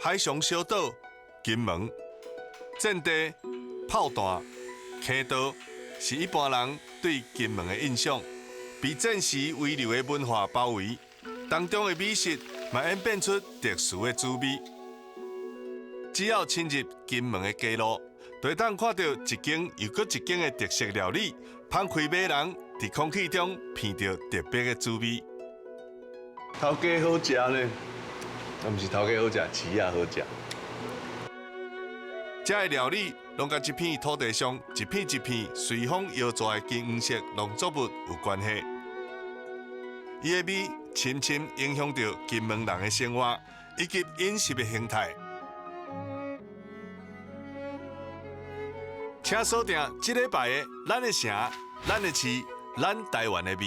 海上小岛、金门，战地、炮弹、溪道，是一般人对金门的印象。被战时遗留的文化包围，当中的美食嘛演变出特殊的滋味。只要深入金门的街路，就会当看到一间又搁一间的特色料理，摊开马人伫空气中闻到特别的滋味。头家好食呢，毋是头家好食，饲仔好食。这的料理拢甲这片土地上一片一片随风摇拽的金黄色农作物有关系。伊的味深深影响着金门人的生活以及饮食的形态。请锁定这礼拜的咱的城、咱的市、咱台湾的味。